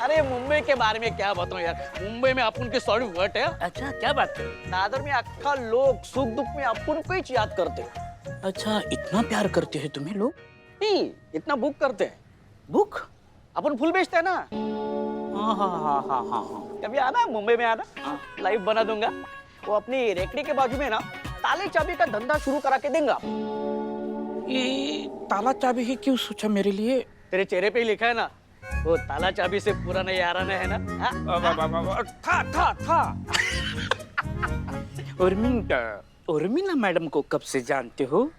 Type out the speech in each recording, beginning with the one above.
अरे मुंबई के बारे में क्या बताऊं यार, मुंबई में अपन की सॉरी वर्ट है। अच्छा क्या बात है? दादर में अक्खा लोग सुख दुख में अपन को ही याद करते हैं। अच्छा इतना प्यार करते हैं तुम्हें लोग? नहीं, इतना बुक करते हैं। बुक? अपन फुल बेचते हैं ना। हाँ हाँ हाँ हाँ हाँ। कभी आना मुंबई में आना, लाइव बना दूंगा। वो अपनी रेकड़ी के बाजू में ना ताले चाबी का धंधा शुरू करा के देंगे। ये ताला चाबी ही क्यों सोचा मेरे लिए? तेरे चेहरे पे ही लिखा है ना, वो ताला चाबी से पुराना याराना है ना। था। उर्मिला मैडम को कब से जानते हो?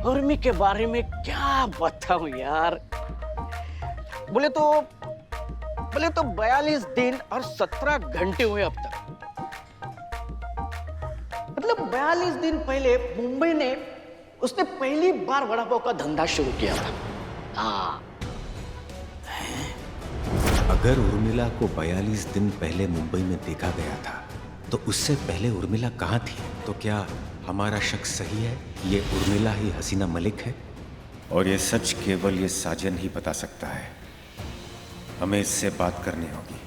उर्मी के बारे में क्या बताऊं यार। बोले तो 42 दिन और 17 घंटे हुए अब तक। मतलब 42 दिन पहले मुंबई ने उसने पहली बार वड़ा पाव का धंधा शुरू किया था। हाँ, अगर उर्मिला को 42 दिन पहले मुंबई में देखा गया था तो उससे पहले उर्मिला कहाँ थी? तो क्या हमारा शक सही है, ये उर्मिला ही हसीना मलिक है? और ये सच केवल ये साजन ही बता सकता है। हमें इससे बात करनी होगी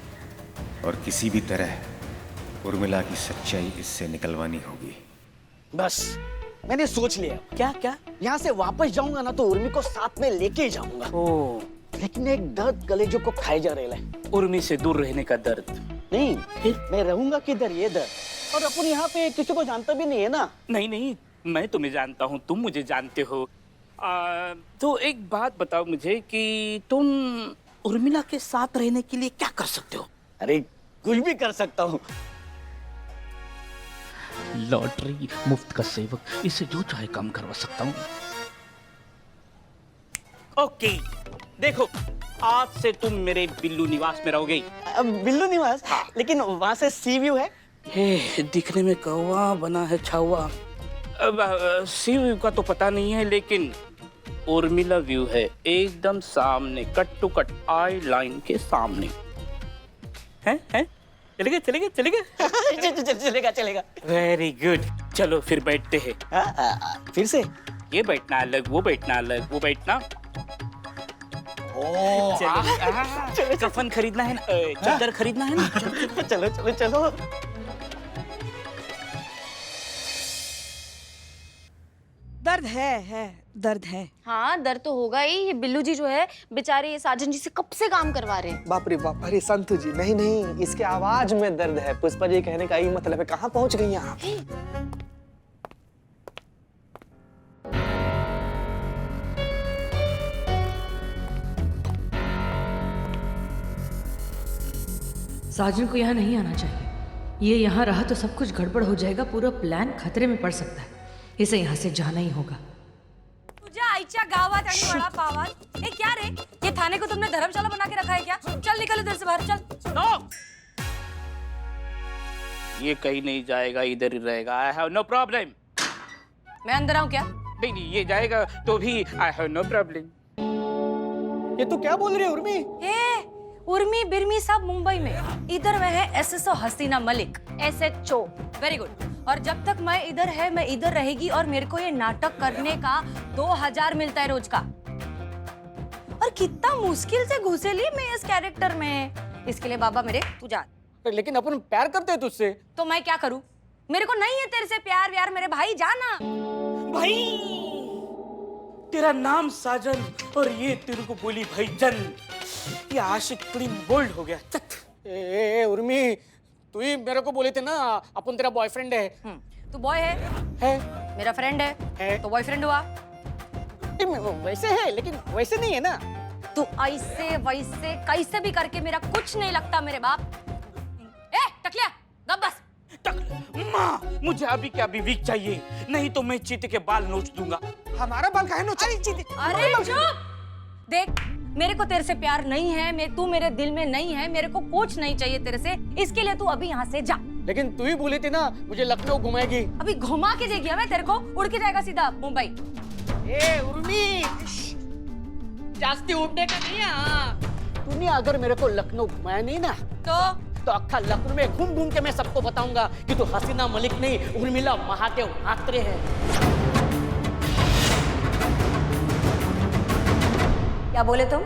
और किसी भी तरह उर्मिला की सच्चाई इससे निकलवानी होगी। बस मैंने सोच लिया। क्या? यहाँ से वापस जाऊंगा ना तो उर्मी को साथ में लेके जाऊंगा। ओ, लेकिन एक दर्द कलेजों को खाए जा रहा है। उर्मी से दूर रहने का दर्द। नहीं, मैं रहूंगा किधर ये दर्द। और अपन यहाँ पे किसी को जानता भी नहीं है ना। नहीं, मैं तुम्हें जानता हूँ, तुम मुझे जानते हो। तो एक बात बताओ मुझे कि तुम उर्मिला के साथ रहने के लिए क्या कर सकते हो? अरे कुछ भी कर सकता हूँ। लॉटरी, मुफ्त का सेवक, इससे जो चाहे काम करवा सकता हूँ। ओके, देखो आज से तुम मेरे बिल्लू निवास में रहोगे। अब बिल्लू निवास? लेकिन वहाँ से सी व्यू है। हे, दिखने में कौवा बना है छावा। सी व्यू का तो पता नहीं है, लेकिन उर्मिला व्यू है, एकदम सामने, cut to cut, eye line के सामने। हैं? चलेगा। वेरी गुड, चलो फिर बैठते हैं। फिर से ये बैठना अलग, वो बैठना अलग, वो बैठना। चलो, कफन खरीदना है ना, चादर खरीदना है ना। चलो। दर्द है। हाँ दर्द तो होगा ही। ये बिल्लू जी जो है बेचारे, ये साजन जी से कब से काम करवा रहे हैं। बाप रे बाप। अरे संतु जी, नहीं, इसके आवाज में दर्द है। पुष्पा जी कहने का यही मतलब है। कहाँ पहुंच गई आप? साजन को यहाँ नहीं आना चाहिए। ये यहाँ रहा तो सब कुछ गड़बड़ हो जाएगा, पूरा प्लान खतरे में पड़ सकता है। इसे यहाँ से जाना ही होगा। तुझ्या आईच्या गावात आणि वडा पावात। ए क्या रे, ये थाने को तुमने धर्मशाला बना के रखा है क्या? चल निकल इधर से बाहर, चल। नो, ये कहीं नहीं जाएगा, इधर ही रहेगा। I have no problem. मैं अंदर आऊं क्या? नहीं, ये जाएगा तो भी आई हैव नो प्रॉब्लम। ये तू क्या बोल रही है उर्मी? उर्मी बिरमी सब मुंबई में। इधर वह है एसएसओ हसीना मलिक, एसएचओ। Very good. और जब तक मैं इधर है, मैं इधर रहेगी और मेरे को ये नाटक करने का 2000 मिलता है रोज का। और कितना मुश्किल से घुसे ली मैं इस कैरेक्टर में। इसके लिए बाबा मेरे तू जा। लेकिन अपन प्यार करते हैं तुझसे। तो मैं क्या करूं? मेरे को नहीं है तेरे से प्यार व्यार मेरे भाई, जाना। भाई, तेरा नाम साजन और ये तेरे को बोली भाईजन। ये आशिक क्लीन बोल्ड हो गया। ए उर्मी, तू ही मेरे को बोले थे ना अपन तेरा बॉयफ्रेंड है। तू बॉय है? मेरा फ्रेंड है तो बॉयफ्रेंड हुआ। वैसे है, लेकिन वैसे नहीं है ना। तू ऐसे वैसे कैसे भी करके मेरा कुछ नहीं लगता मेरे बाप। ए टकलिया, गप बस। माँ, मुझे अभी क्या अभी वीक चाहिए, नहीं तो मैं चीते के बाल नोच दूंगा। हमारा बाल काहे नोच? अरे चुप। देख, मेरे को तेरे से प्यार नहीं है, तू मेरे दिल में नहीं है, मेरे को कुछ नहीं चाहिए तेरे से। इसके लिए तू अभी यहाँ से जा। लेकिन तू ही बोली थी ना मुझे लखनऊ घुमाएगी। अभी घुमा के देगी मैं तेरे को, उड़ के जाएगा सीधा मुंबई। ए उर्मी, जास्ती उड़ने का नहीं है। तूने अगर मेरे को लखनऊ घुमाया नहीं ना तो अक्खा लखनऊ में घूम घूम के मैं सबको बताऊंगा कि तू हसीना मलिक नहीं, उर्मिला महादेव म्हात्रे है। क्या बोले तुम?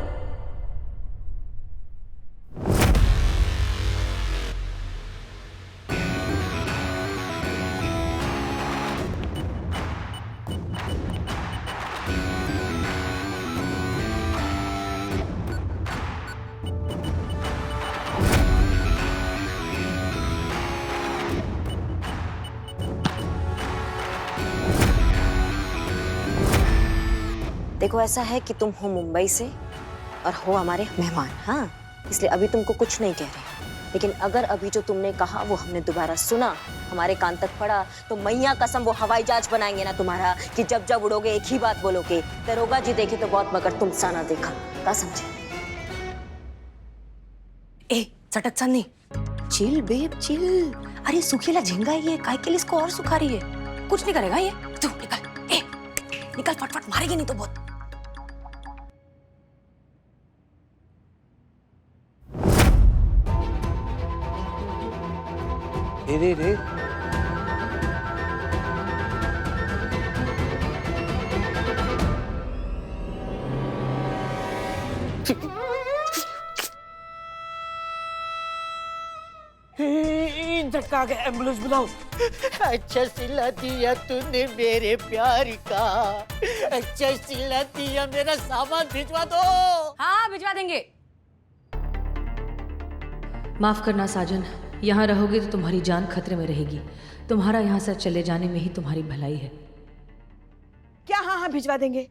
देखो ऐसा है कि तुम हो मुंबई से और हो हमारे मेहमान, हाँ, इसलिए अभी तुमको कुछ नहीं कह रहे। लेकिन अगर अभी जो तुमने कहा वो हमने दोबारा सुना, हमारे कान तक पड़ा, तो मैया कसम वो हवाई जहाज बनाएंगे ना तुम्हारा कि जब जब उड़ोगे एक ही बात बोलोगे, दरोगा जी देखे तो बहुत मगर तुम सा ना देखा। क्या समझे? ए सटक सन्नी, चिल बेब चिल। अरे सुखीला झिंगा ये, काय के लिए इसको और सुखा रही है? कुछ नहीं करेगा ये। तू निकल, ए निकल, फटफट मारेगी नहीं तो बहुत। रे रे झटका गया, एम्बुलेंस बुलाओ। अच्छा सिला दिया तूने मेरे प्यार का, अच्छा सिला दिया, मेरा सामान भिजवा दो। हाँ भिजवा देंगे। माफ करना साजन, यहाँ रहोगे तो तुम्हारी जान खतरे में रहेगी। तुम्हारा यहाँ से चले जाने में ही तुम्हारी भलाई है। क्या? हाँ हाँ भिजवा देंगे।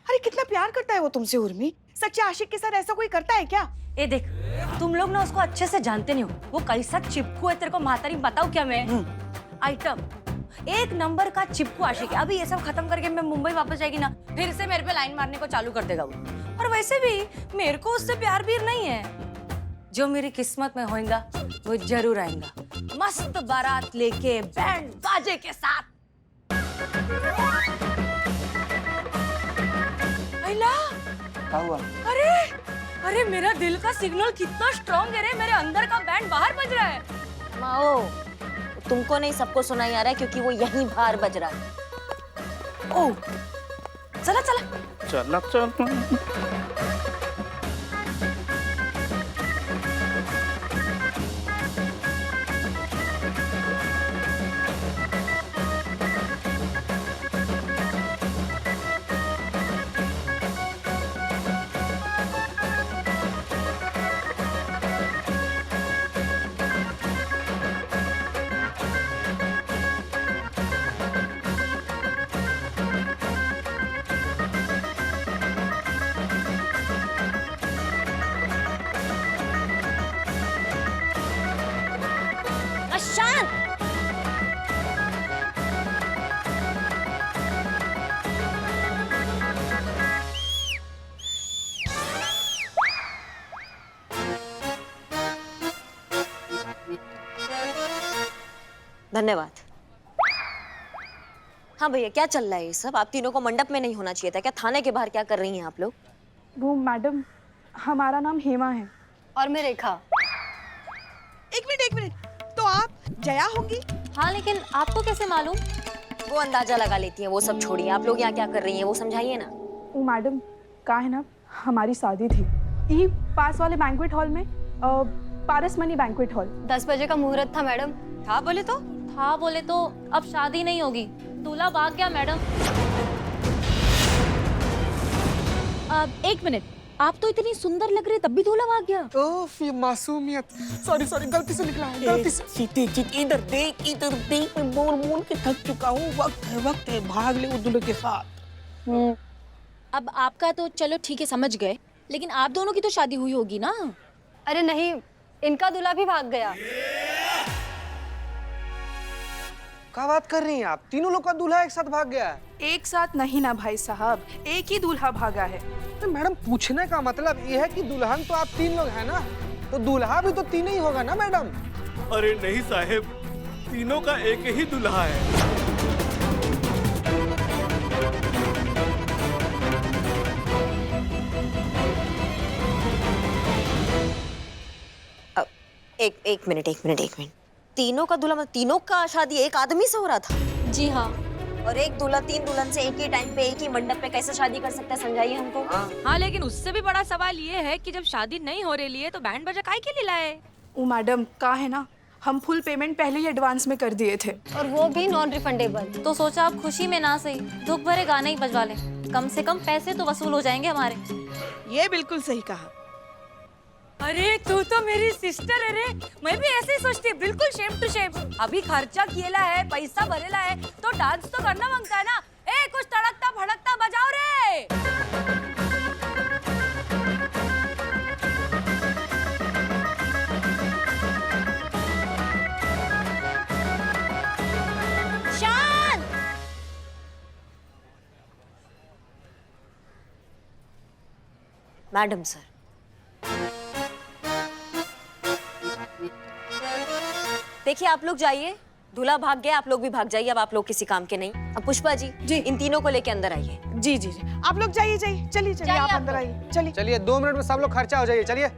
अरे कितना प्यार करता है वो तुमसे उर्मी, सच्चे आशिक के साथ ऐसा कोई करता है क्या? ए देख, तुम लोग ना उसको अच्छे से जानते नहीं हो, वो कैसा चिपकू है तेरे को महातारी बताऊं क्या मैं? आइटम एक नंबर का चिपकू आशिक है। अभी ये सब खत्म करके मैं मुंबई वापस जाएगी ना, फिर से मेरे पे लाइन मारने को चालू कर देगा वो। और वैसे भी मेरे को उससे प्यार भी नहीं है। जो मेरी किस्मत में होएगा वो जरूर आएगा, मस्त बारात लेके बैंड बाजे के साथ। क्या हुआ? अरे अरे मेरा दिल का सिग्नल कितना स्ट्रॉन्ग है रे, मेरे अंदर का बैंड बाहर बज रहा है। माओ, तुमको नहीं सबको सुनाई आ रहा है क्योंकि वो यहीं बाहर बज रहा है। ओ चला चला चला चला। शांत। धन्यवाद। हाँ भैया, क्या चल रहा है ये सब? आप तीनों को मंडप में नहीं होना चाहिए था क्या? थाने के बाहर क्या कर रही हैं आप लोग? वो मैडम, हमारा नाम हेमा है। और मैं रेखा। एक मिनट, तो आप जया होगी? हाँ, लेकिन आपको कैसे मालूम? वो अंदाजा लगा लेती हैं, वो सब छोड़िए। आप लोग यहाँ क्या कर रही हैं वो समझाइए ना। वो मैडम, का है ना, हमारी शादी थी यही पास वाले बैंक्वेट हॉल में, पारसमणि बैंक्वेट हॉल। 10 बजे का मुहूर्त था मैडम। था बोले तो? हाँ बोले तो अब शादी नहीं होगी, दूल्हा भाग गया मैडम। एक मिनट, आप तो इतनी सुंदर लग रही, तब भी दूल्हा भाग गया? ओफ, ये मासूमियत। सॉरी गलती से निकला है, गलती से। चित इधर देख, मैं बोल के थक चुका हूँ। वक्त है, भाग ले वो दूल्हे के साथ। अब आपका तो चलो ठीक है, समझ गए, लेकिन आप दोनों की तो शादी हुई होगी ना? अरे नहीं, इनका दूल्हा भी भाग गया। क्या बात कर रही हैं आप? तीनों लोग का दूल्हा एक साथ भाग गया है? एक साथ नहीं ना भाई साहब, एक ही दूल्हा भागा है। तो मैडम, पूछने का मतलब ये है कि दुल्हन तो आप 3 लोग हैं ना, तो दूल्हा भी तो 3 ही होगा ना मैडम? अरे नहीं साहेब, तीनों का एक ही दूल्हा है। एक मिनट। तीनों का दूल्हा मतलब तीनों का शादी एक आदमी से हो रहा था? जी हाँ। और एक दूल्हा 3 दुल्हन से एक ही टाइम पे एक ही मंडप पे कैसे शादी कर सकता है, समझाइए हमको। हाँ लेकिन उससे भी बड़ा सवाल ये है कि जब शादी नहीं हो रही है तो बैंड बजा काहे के लिए लाए? ओ मैडम, का है ना, हम फुल पेमेंट पहले ही एडवांस में कर दिए थे। और वो भी नॉन रिफंडेबल। तो सोचा आप खुशी में ना सही दुख भरे गाने ही बजवा ले, कम से कम पैसे तो वसूल हो जाएंगे हमारे। ये बिल्कुल सही कहा। अरे तू तो मेरी सिस्टर है रे, मैं भी ऐसे ही सोचती है, बिल्कुल शेम टू शेम। अभी खर्चा किएला है, पैसा भरेला है तो डांस तो करना मांगता है ना। ए कुछ तड़कता भड़कता बजाओ रे। शांत। मैडम सर, देखिए आप लोग जाइए, दूल्हा भाग गया, आप लोग भी भाग जाइए, अब आप लोग किसी काम के नहीं। अब पुष्पा जी इन तीनों को लेके अंदर आइए। जी जी जी, आप लोग जाइए जाइए, चलिए चलिए, आप अंदर आइए, चलिए चलिए 2 मिनट में सब लोग खर्चा हो जाइए, चलिए।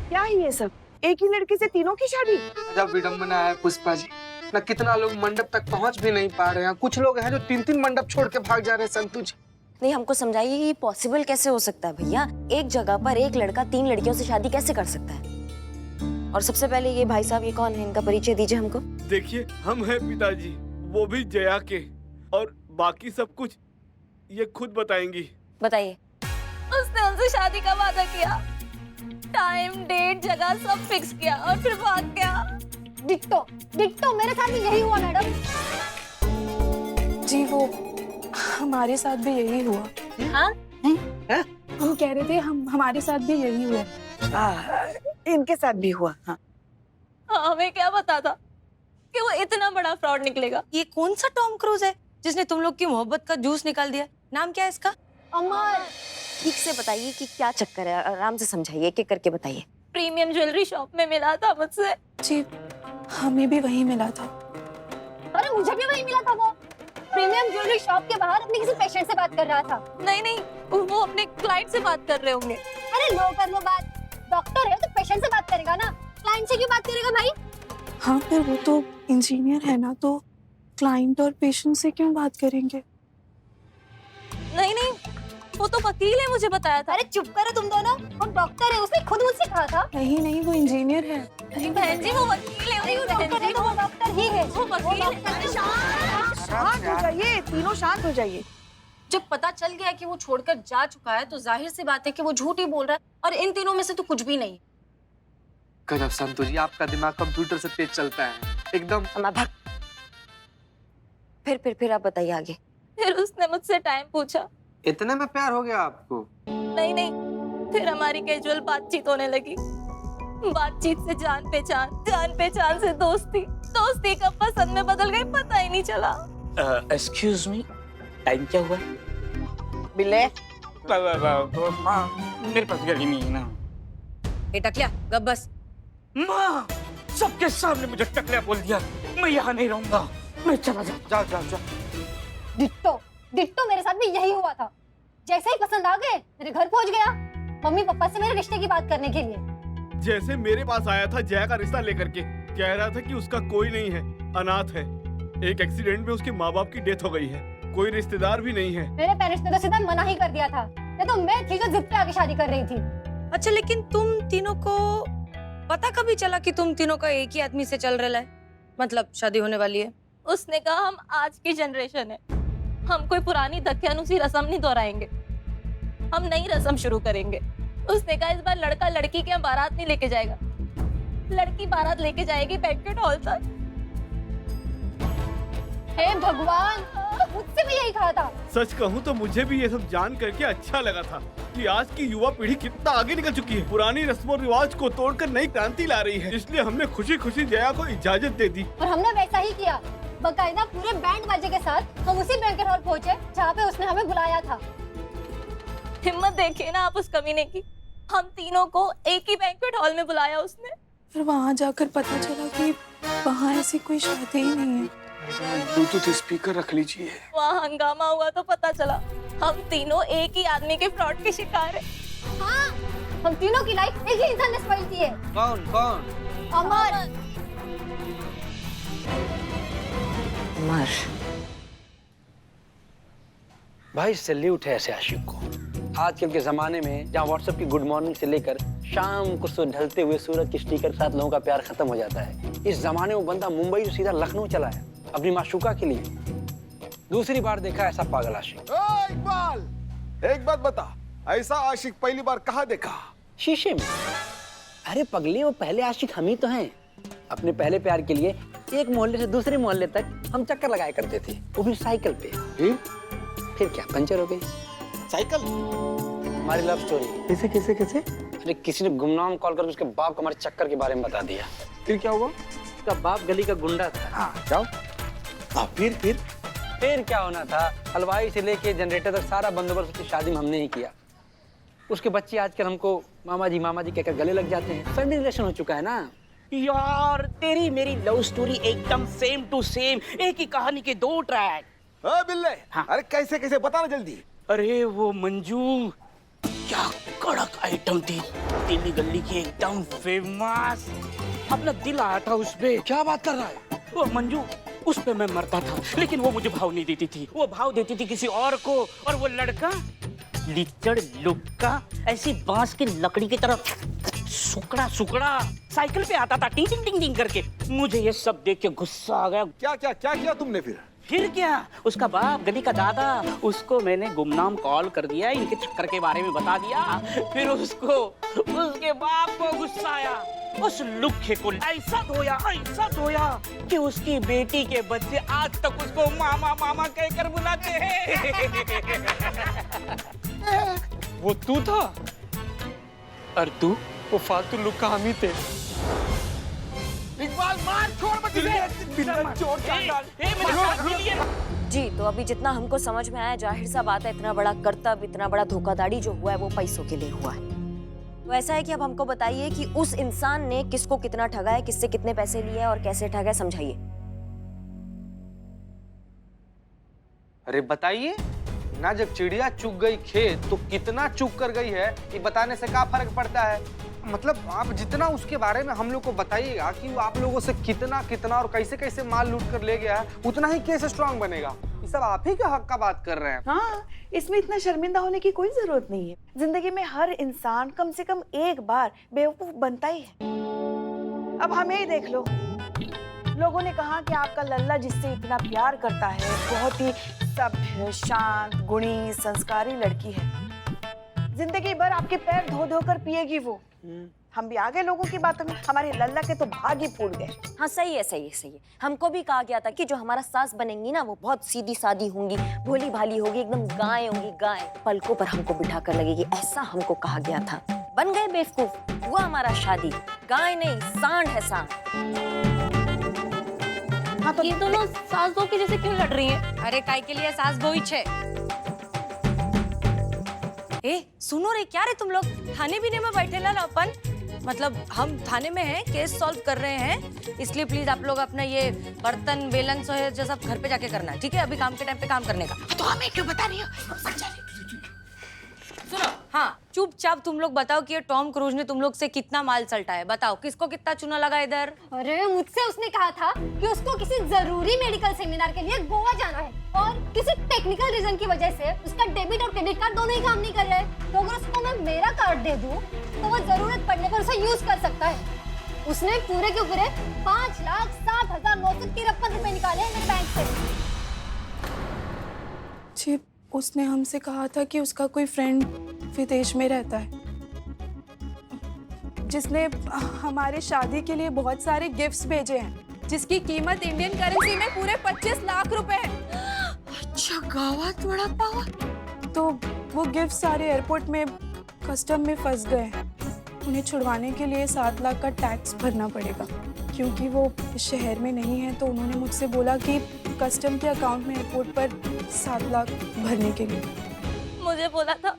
क्या है ये सब? एक ही लड़के से तीनों की शादी? जब विडम्बना है पुष्पा जी, ना कितना लोग मंडप तक पहुंच भी नहीं पा रहे हैं। कुछ लोग हैं जो 3-3 मंडप छोड़ के भाग जा रहे हैं। संतु जी नहीं, हमको समझाइए ये पॉसिबल कैसे हो सकता है भैया? एक जगह पर एक लड़का 3 लड़कियों से शादी कैसे कर सकता है? और सबसे पहले ये भाई साहब, ये कौन है, इनका परिचय दीजिए हमको। देखिए, हम हैं पिताजी, वो भी जया के, और बाकी सब कुछ ये खुद बताएंगी। बताइए। उसने उनसे शादी का वादा किया, टाइम डेट जगह सब फिक्स किया और फिर भाग गया। डिट्टो डिट्टो मेरे साथ भी यही हुआ मैडम। जी वो हमारे साथ भी यही हुआ। हाँ? हम कह रहे थे हमारे साथ भी यही हुआ। इनके साथ भी हुआ। हाँ। हमें क्या पता था कि वो इतना बड़ा फ्रॉड निकलेगा। ये कौन सा टॉम क्रूज है जिसने तुम लोग की मोहब्बत का जूस निकाल दिया? नाम क्या है इसका? अमर। ठीक से बताइए कि क्या चक्कर है, आराम से समझाइए, एक एक करके बताइए। प्रीमियम ज्वेलरी शॉप में मिला था मुझसे। जी हमें भी वही मिला था। अरे मुझे भी वही मिला था। वो प्रीमियम ज्वेलरी शॉप के बाहर अपने किसी पेशेंट से बात कर रहा था। नहीं नहीं, वो अपने क्लाइंट से बात कर रहे होंगे। अरे लो कर लो बात, डॉक्टर है तो पेशेंट से बात करेगा ना, क्लाइंट से क्यों बात करेगा भाई? हाँ पर वो तो इंजीनियर है ना, तो क्लाइंट और पेशेंट से क्यों बात करेंगे? नहीं नहीं, वो तो वकील है, मुझे बताया था। अरे चुप करो तुम दोनों, वो डॉक्टर है, उसने खुद मुझसे कहा था। नहीं नहीं, वो इंजीनियर है। अरे बहन जी, वो वकील है। अरे वो डॉक्टर है तो वो डॉक्टर ही है। वो वकील है। शांत हो जाइए, तीनों शांत हो जाइए। जब पता चल गया कि वो छोड़कर जा चुका है तो जाहिर सी बात है कि वो झूठ ही बोल रहा है, और इन तीनों में से तो कुछ भी नहीं। गजब संतु जी, आपका दिमाग कंप्यूटर से तेज चलता है एकदम। फिर आप बताइए आगे। फिर उसने मुझसे टाइम पूछा। इतने में प्यार हो गया आपको? नहीं नहीं, फिर हमारी कैजुअल बातचीत होने लगी। बातचीत से जान पहचान से दोस्ती, दोस्ती कब पसंद में बदल गई पता ही नहीं चला। एक्सक्यूज मी, टाइम क्या हुआ? बिल्ले माँ, मेरे पास गाड़ी नहीं है ना। ए टकलिया, गप बस। माँ, सबके सामने मुझे टकलिया बोल दिया। मैं यहाँ नहीं रहूंगा, मैं चला जाओ। डिट्टो मेरे साथ भी यही हुआ था। जैसे ही पसंद आ गए मेरे घर पहुंच गया, मम्मी पापा से मेरे रिश्ते की बात करने के लिए। जैसे मेरे पास आया था जया का रिश्ता लेकर के, कह रहा था कि उसका कोई नहीं है, अनाथ है। एक एक्सीडेंट में उसके माँ बाप की डेथ हो गई है, कोई रिश्तेदार भी नहीं है। मेरे पेरेंट्स ने तो सीधा मना ही कर दिया था, नहीं तो मैं थी जो जिद पे आके शादी कर रही थी। अच्छा, लेकिन तुम तीनों को पता कभी चला कि तुम तीनों का एक ही आदमी से चल रहा है, मतलब शादी होने वाली है? उसने कहा हम आज की जनरेशन है, हम कोई पुरानी दकियानुसी रस्म नहीं दोहराएंगे, हम नई रस्म शुरू करेंगे। उसने कहा इस बार लड़का लड़की के यहाँ बारात नहीं लेके जाएगा, लड़की बारात लेके जाएगी बैंक्वेट हॉल तक। हे भगवान, मुझसे भी यही कहा था। सच कहूँ तो मुझे भी ये सब जान करके अच्छा लगा था कि आज की युवा पीढ़ी कितना आगे निकल चुकी है, पुरानी रस्मों रिवाज को तोड़कर नई क्रांति ला रही है। इसलिए हमने खुशी खुशी जया को इजाजत दे दी और हमने वैसा ही किया। बकायदा पूरे बैंड बाजे के साथ हम उसी बैंक्वेट हॉल पहुंचे जहाँ पे उसने हमें बुलाया था। हिम्मत देखिए ना आप उस कमीने की, हम तीनों को एक ही बैंक्वेट हॉल में बुलाया उसने। फिर वहाँ जाकर पता चला कि वहाँ ऐसी कोई शादी ही नहीं है। ब्लूटूथ स्पीकर रख लीजिए। वहाँ हंगामा हुआ तो पता चला हम तीनों एक ही आदमी के फ्रॉड के शिकार हैं। हाँ, हम तीनों की लाइफ एक ही इंसान ने स्पॉइल की है। कौन? अमर। अमर। भाई सैल्यूट है ऐसे आशिक को। आजकल के जमाने में जहाँ व्हाट्सएप की गुड मॉर्निंग से लेकर शाम को ढलते हुए सूरज की स्टिकर के साथ लोगों का प्यार खत्म हो जाता है, इस जमाने में बंदा मुंबई से सीधा लखनऊ चला है अपनी माशूका के लिए। दूसरी बार देखा ऐसा पागल आशिक। इकबाल, एक बात बता, ऐसा आशिक पहली बार कहाँ देखा? शीशे में। अरे पगली, वो पहले आशिक हम ही तो हैं। अपने पहले प्यार के लिए एक मोहल्ले से दूसरे मोहल्ले तक हम चक्कर लगाया करते थे, वो भी साइकिल पे। फिर क्या पंचर हो गई साइकिल? हमारी लव स्टोरी। कैसे कैसे कैसे? अरे किसी ने गुमनाम कॉल करके उसके बाप को हमारे चक्कर के बारे में बता दिया। फिर क्या हुआ? उसका बाप गली का गुंडा था। हाँ जाओ। फिर क्या होना था, हलवाई से लेके जनरेटर तक सारा बंदोबस्त उसकी शादी में हमने ही किया। उसके बच्चे आजकल हमको मामा जी कहकर गले लग जाते हैं। फैमिली रिलेशन हो चुका है ना। यार तेरी मेरी लव स्टोरी एकदम सेम टू सेम, एक ही कहानी के दो ट्रैक। बिल्ले, हाँ। अरे कैसे कैसे बताना जल्दी। अरे वो मंजू क्या कड़क आइटम थी, दिल्ली गली की एकदम फेमस। अपना दिल आया था उस पे। क्या बात कर रहा है? वो मंजू, उस पे मैं मरता था, लेकिन वो मुझे भाव नहीं देती थी। वो भाव देती थी किसी और को, और वो लड़का लिचड़ लुक्का ऐसी बांस की लकड़ी की तरफ सुकड़ा सुकड़ा साइकिल पे आता था टिंग टिंग टिंग टिंग करके। मुझे ये सब देख के गुस्सा आ गया। क्या क्या क्या किया तुमने फिर? फिर क्या, उसका बाप गली का दादा, उसको मैंने गुमनाम कॉल कर दिया, इनके चक्कर के बारे में बता दिया। फिर उसके बाप को गुस्सा आया, उस लुक्खे को ऐसा धोया कि उसकी बेटी के बच्चे आज तक उसको मामा मामा कहकर बुलाते हैं। वो तू था? और तू? वो फालतू लुक्का हम ही थे। इकबाल मार, छोड़ मत इसे। चोट डाल। जी तो अभी जितना हमको समझ में आया, जाहिर सा बात है इतना बड़ा करतब, इतना बड़ा धोखाधड़ी जो हुआ है वो पैसों के लिए हुआ है। तो ऐसा है कि अब हमको बताइए कि उस इंसान ने किसको कितना ठगा है, किससे कितने पैसे लिए और कैसे ठगा है, समझाइए। अरे बताइए ना, जब चिड़िया चुग गई खेत तो कितना चुग कर गई है, ये बताने से क्या फर्क पड़ता है? मतलब आप जितना उसके बारे में हम लोग को बताइएगा कि वो आप लोगों से कितना कितना और कैसे कैसे माल लूट कर ले गया है, उतना ही केस स्ट्रांग बनेगा। ये सब आप ही के हक का बात कर रहे हैं। हाँ, इसमें इतना शर्मिंदा होने की कोई जरूरत नहीं है। जिंदगी में हर इंसान कम से कम एक बार बेवकूफ बनता ही है। अब हमें ही देख लो, लोगों ने कहा कि आपका लल्ला जिससे इतना प्यार करता है बहुत ही सभ्य, शांत, गुणी, संस्कारी लड़की है। जिंदगी भर आपके पैर धो धो कर पिएगी वो। हम भी आ गए लोगों की बातों में, हमारे लल्ला के तो भाग ही फूट गए। हाँ सही है। हमको भी कहा गया था कि जो हमारा सास बनेंगी ना वो बहुत सीधी सादी होंगी, भोली भाली होगी, एकदम गाय होंगी, गाय पलकों पर हमको बिठा कर लगेगी, ऐसा हमको कहा गया था। बन गए बेवकूफ, हुआ हमारा शादी। गाय नहीं, सांड है सांड। हाँ तो ये दोनों सास बहू के जैसे क्यों लड़ रही हैं? अरे काय के लिए सास बहू छे। ए सुनो रे, क्या रे तुम लोग खाने पीने में बैठे ला अपन? मतलब हम थाने में हैं, केस सॉल्व कर रहे हैं, इसलिए प्लीज आप लोग अपना ये बर्तन बेलन जो सब घर पे जाके करना है, ठीक है? अभी काम के टाइम पे काम करने का। तो हमें क्यों बता रही हो? सुनो, हाँ चुपचाप तुम लोग बताओ कि ये टॉम क्रूज ने तुम लोग से कितना माल सल्टा है। बताओ किसको कितना चूना लगा इधर? अरे मुझसे उसने कहा था कि उसको किसी जरूरी मेडिकल सेमिनार के लिए गोवा जाना है और किसी टेक्निकल रीजन की वजह से उसका डेबिट और क्रेडिट कार्ड दोनों ही काम नहीं कर रहे हैं। तो अगर उसको मैं मेरा कार्ड दे दूं तो वो जरूरत पड़ने पर उसे यूज कर सकता है। उसने पूरे के पूरे 5,07,953 रुपए निकाले हैं मेरे बैंक से। जी उसने हमसे कहा था कि उसका कोई फ्रेंड विदेश में रहता है जिसने हमारे शादी के लिए बहुत सारे गिफ्ट्स भेजे हैं जिसकी कीमत इंडियन करेंसी में पूरे 25 लाख रुपए है। अच्छा गावत बड़ा पावा। तो वो गिफ्ट सारे एयरपोर्ट में कस्टम में फंस गए हैं। उन्हें छुड़वाने के लिए 7 लाख का टैक्स भरना पड़ेगा। क्योंकि वो इस शहर में नहीं है तो उन्होंने मुझसे बोला कि कस्टम के अकाउंट में एयरपोर्ट पर 7 लाख भरने के लिए। मुझे बोला था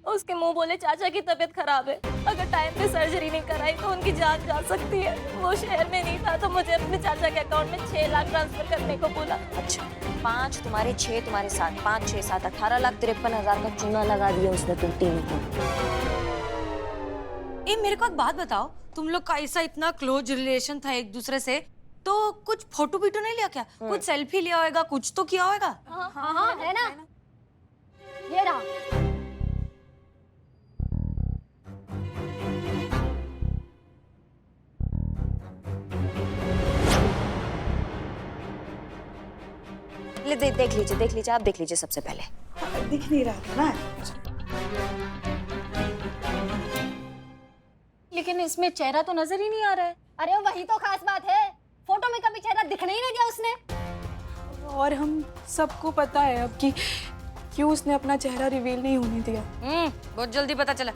उसके मुंह बोले चाचा की तबीयत खराब है, अगर टाइम पे सर्जरी नहीं कराई तो उनकी जान जा सकती है। वो शहर में नहीं था तो मुझे अपने चाचा के अकाउंट में 6 लाख ट्रांसफर करने को बोला। अच्छा 5 तुम्हारे 6 तुम्हारे 7, 5 6 7 18,53,000 का चूना लगा दिया उसने तुम तीन को। ए मेरे को एक बात बताओ, तुम लोग का ऐसा इतना क्लोज रिलेशन था एक दूसरे से, तो कुछ फोटो भी तो नहीं लिया क्या? कुछ सेल्फी लिया होगा, कुछ तो किया होगा। हाँ है ना, ये रहा। देख लीजिए, आप देख लीजिए सबसे पहले। दिख नहीं रहा था ना। लेकिन इसमें चेहरा तो नजर ही नहीं आ रहा है। अरे वही तो खास बात है, फोटो में कभी चेहरा दिखने ही नहीं दिया उसने। और हम सबको पता है अब कि क्यों उसने अपना चेहरा रिवील नहीं होने दिया। बहुत जल्दी पता चला।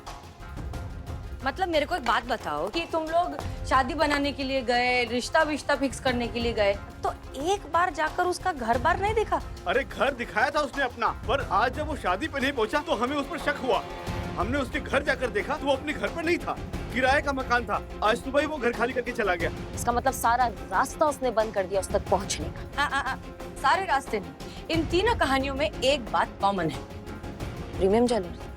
मतलब मेरे को एक बात बताओ कि तुम लोग शादी बनाने के लिए गए, रिश्ता विश्ता फिक्स करने के लिए गए, तो एक बार जाकर उसका घर बार नहीं देखा? अरे घर दिखाया था उसने अपना, पर आज जब वो शादी पे नहीं पहुंचा तो हमें उस पर शक हुआ। हमने उसके घर जाकर देखा तो वो अपने घर पर नहीं था, किराए का मकान था। आज सुबह ही वो घर खाली करके चला गया। इसका मतलब सारा रास्ता उसने बंद कर दिया उस तक पहुंचने का। सारे रास्ते नहीं। इन तीनों कहानियों में एक बात कॉमन है, प्रीमियम ज्वेलर्स।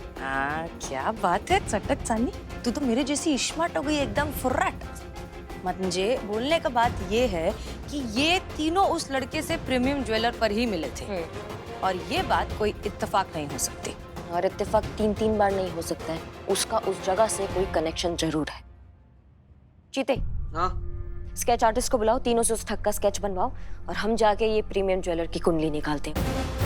क्या बात है चटक चांदी, तू तो मेरे जैसी स्मार्ट हो गई एकदम फुर्राट। म्हणजे बोलने का बात ये है कि ये तीनों उस लड़के से प्रीमियम ज्वेलर पर ही मिले थे, और ये बात कोई इत्तेफाक नहीं हो सकती। और इत्तेफाक 3 बार नहीं हो सकता है, उसका उस जगह से कोई कनेक्शन जरूर है। चीते, हाँ स्केच आर्टिस्ट को बुलाओ, तीनों से उस ठग का स्केच बनवाओ और हम जाके ये प्रीमियम ज्वेलर की कुंडली निकालते हैं।